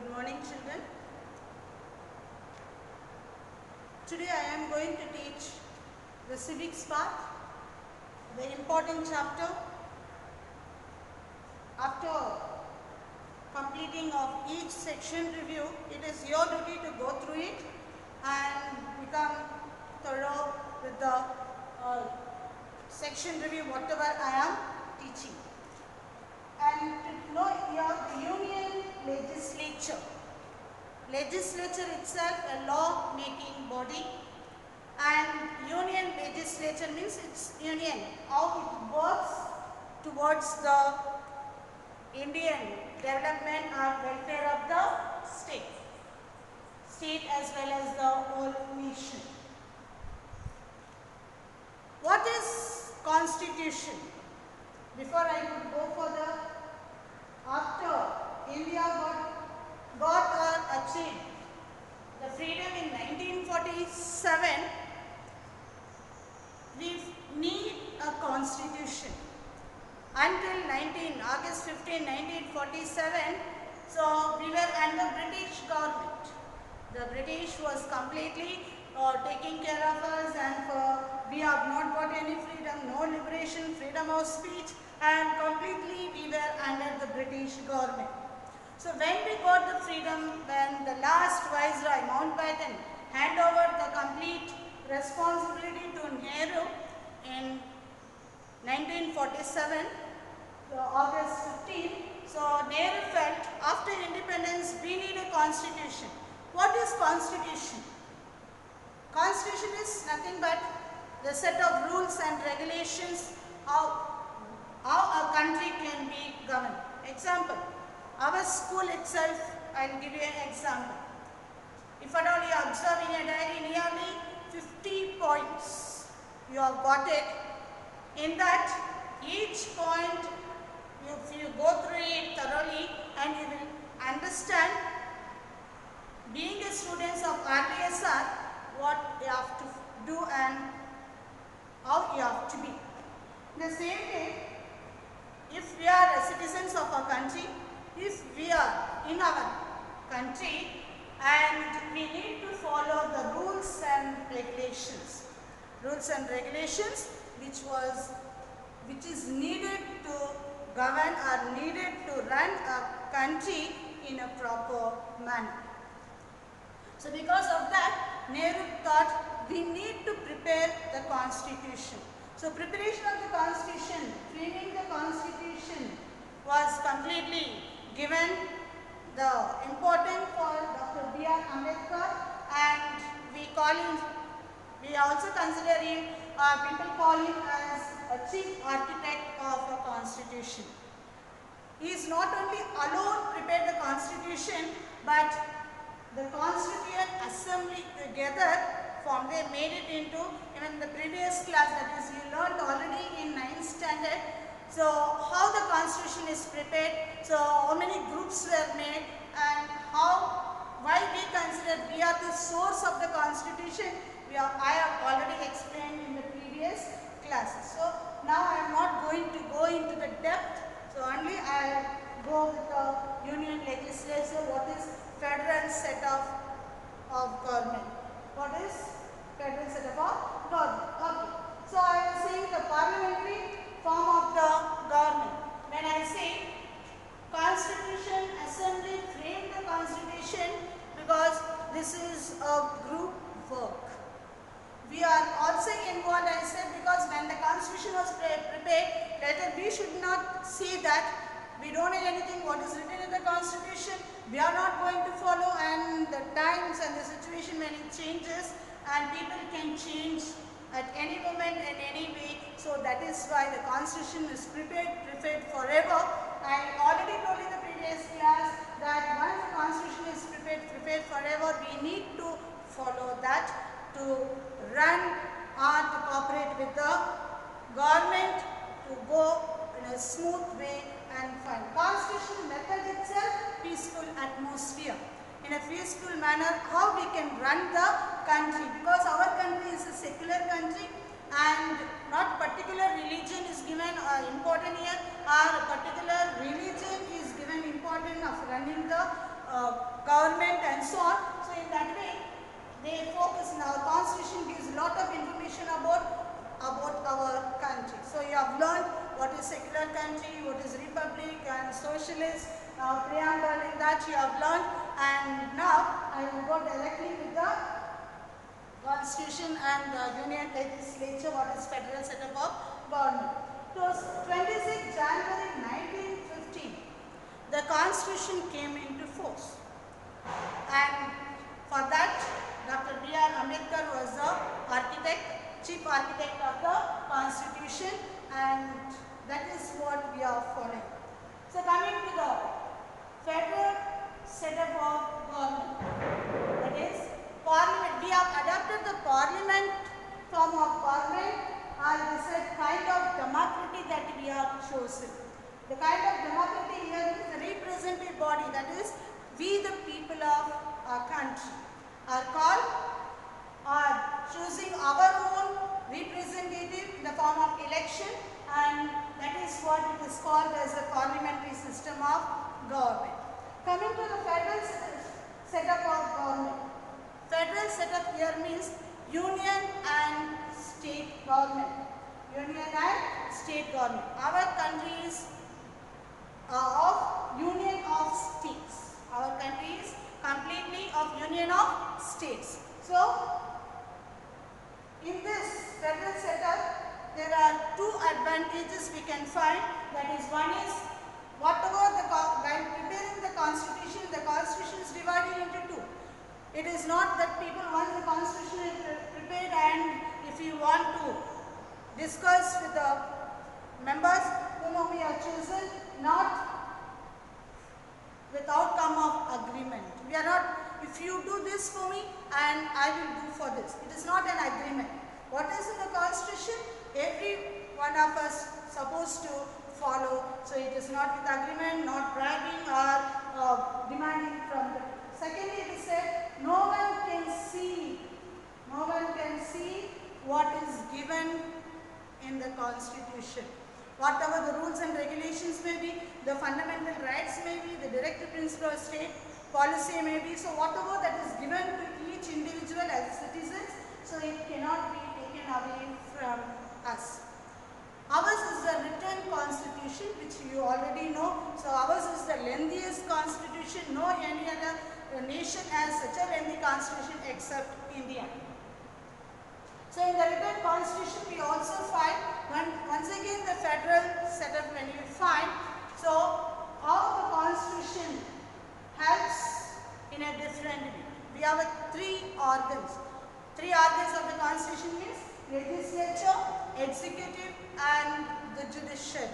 Good morning, children. Today I am going to teach the civics part, the important chapter. After completing of each section review, it is your duty to go through it and become thorough with the section review, whatever I am teaching. And to know here the Union Legislature. Legislature itself a law making body, and Union Legislature means its union, how it works towards the Indian development and welfare of the state as well as the whole nation. What is Constitution? Before I could go further, after India got or achieved the freedom in 1947, we need a constitution. Until August 15, 1947, so we were under British government. The British was completely taking care of us, and we have not got any freedom, no liberation, freedom of speech, and completely we were under the British government. So when we got the freedom, when the last Viceroy, Mountbatten, handed over the complete responsibility to Nehru in 1947, August 15, so Nehru felt after independence we need a constitution. What is constitution? Constitution is nothing but the set of rules and regulations how a country can be governed. Example, our school itself, I will give you an example. If at all you observe in a diary nearly 50 points, you have got it. In that, each point, if you go through it thoroughly and you will understand, being a student of RDSR, what you have to do and how you have to be. In the same way, if we are citizens of our country, if we are in our country, and we need to follow the rules and regulations. Rules and regulations which is needed to govern or needed to run a country in a proper manner. So because of that, Nehru thought we need to prepare the constitution. So preparation of the constitution, framing the constitution was completely given the important for Dr. B.R. Ambedkar, and we also consider him, people call him as a chief architect of a constitution. He is not only alone prepared the constitution, but the Constituent Assembly together formed, they made it into, even the previous class, that is you learned already in 9th standard. So how the constitution is prepared, so how many groups were made, and why we consider we are the source of the constitution, I have already explained in the previous classes. So now I am not going to go into the depth, so only I go with the Union Legislature, what is federal set of government. What is federal set of government? Okay. So I am saying the parliamentary form of the government. When I say Constitution Assembly framed the constitution, because this is a group work. We are also involved, I said, because when the constitution was prepared, later we should not see that we don't know anything what is written in the constitution, we are not going to follow, and the times and the situation when it changes, and people can change at any moment in any way. So that is why the constitution is prepared forever. I already told in the previous class that once the constitution is prepared forever, we need to follow that to run or to cooperate with the government to go in a smooth way and find. Constitutional method itself, peaceful atmosphere. In a peaceful manner, how we can run the country, because our country is a secular country and not particular religion is given important here, or a particular religion is given important of running the government and so on. So in that way, they focus in our constitution gives a lot of information about our country. So you have learned what is secular country, what is republic and socialist, preamble in that you have learned, and now I will go directly with the constitution and union legislature, what is federal setup of government. It was 26 January 1915, the constitution came into force, and for that Dr. B.R. Ambedkar was the architect, chief architect of the constitution, and that is what we are following. So coming to the federal setup of government, that is parliament. We have adopted the parliament form of parliament, or this is kind of democracy that we have chosen. The kind of democracy here is the representative body, that is we the people of our country are called, are choosing our own representative in the form of election, and that is what it is called as a parliamentary system of government. Coming to the federal setup of government. Federal setup here means union and state government. Union and state government. Our country is of union of states. Our country is completely of union of states. So, in this federal setup, there are two advantages we can find. That is, one is whatever while preparing the constitution is divided into two. It is not that people, once the constitution is prepared and if you want to discuss with the members whom we have chosen, not with outcome of agreement. We are not, if you do this for me and I will do for this. It is not an agreement. What is in the constitution? Every one of us supposed to follow. So it is not with agreement, not bragging or demanding from the. Secondly, it is said, no one can see what is given in the constitution. Whatever the rules and regulations may be, the fundamental rights may be, the directive principle of state policy may be, so whatever that is given to each individual as citizens, so it cannot be taken away from us. Ours is the written constitution, which you already know. So ours is the lengthiest constitution. No any other nation has such a lengthy constitution except India. So in the written constitution we also find, once again the federal setup when you find, so how the constitution helps in a different way. We have three organs. Three organs of the constitution means legislature, executive and the judiciary.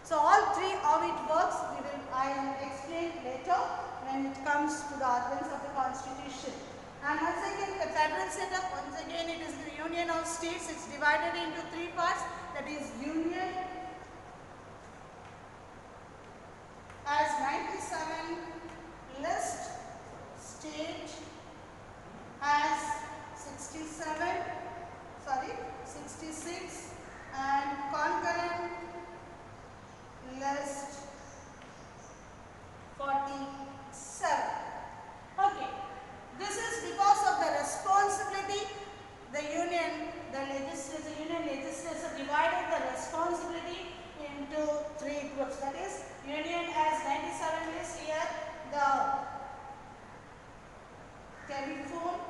So all three how it works, I will explain later when it comes to the organs of the constitution. And once again the federal setup, once again it is the union of states. It's divided into three parts, that is union as 97 list, state as 66 and concurrent list 47. Okay, this is because of the responsibility. The union legislature divided the responsibility into three groups. That is, union has 97 lists here. The telephone,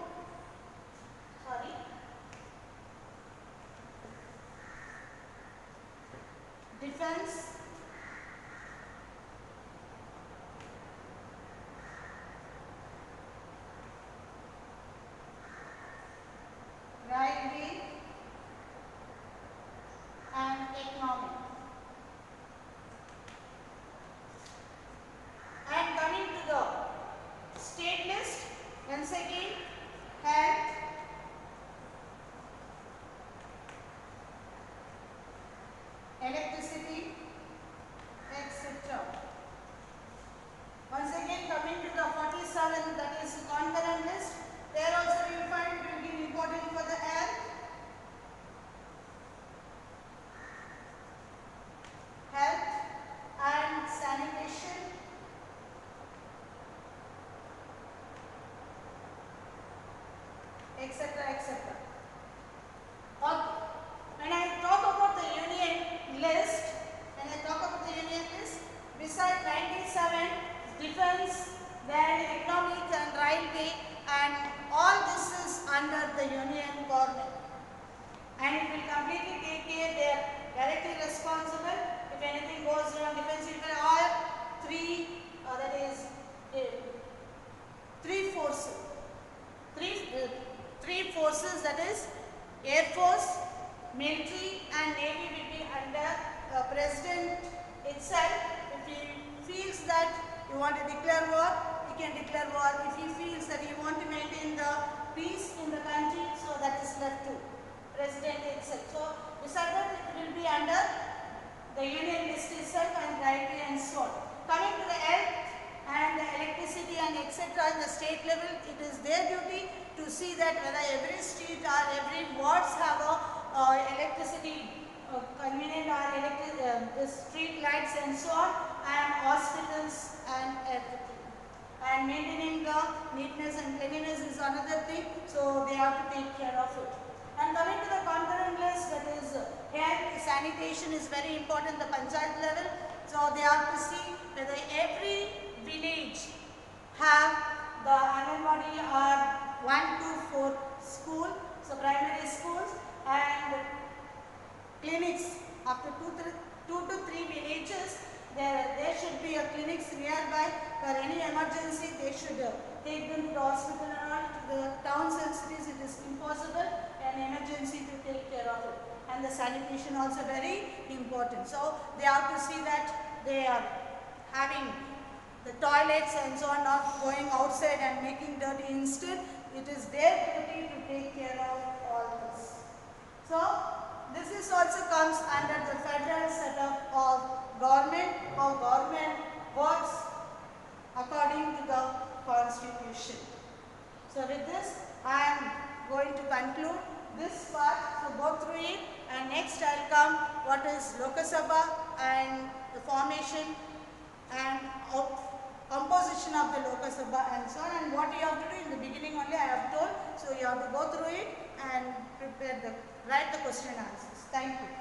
defense, railway and economic. And coming to the state list, once again, health, electricity, etc., etc. Okay. When I talk about the union list, beside 97, defense, then economic and railway, and all this is under the union government. And it will completely take care, they are directly responsible. If anything goes wrong, defense will all that is three forces. Three forces, that is Air Force, military and navy will be under president itself. If he feels that you want to declare war, he can declare war. If he feels that you want to maintain the peace in the country, so that is left to president itself. So beside that, it will be under the union list itself and railway and so on. Coming to the health and the electricity and etc. in the state level, it is their duty to see that whether every street or every wards have a electricity convenient or the street lights and so on, and hospitals and everything. And maintaining the neatness and cleanliness is another thing, so they have to take care of it. And coming to the concurrent list, that is health, sanitation is very important at the panchayat level. So they have to see whether every village have the Anganwadi or 1 to 4 school, so primary schools, and clinics. After 2 to 3 villages, there should be a clinics nearby. For any emergency, they should take them to the hospital and all. To the towns and cities, it is impossible an emergency to take care of it. And the sanitation also very important. So they have to see that they are having the toilets and so on, not going outside and making dirty. Instead, it is their duty to take care of all this. So this is also comes under the federal setup of government, how government works according to the constitution. So with this, I am going to conclude this part. So go through it, and next I will come what is Lok Sabha and the formation and composition of the Lok Sabha and so on, and what you have to do in the beginning only I have told. So you have to go through it and write the question and answers. Thank you.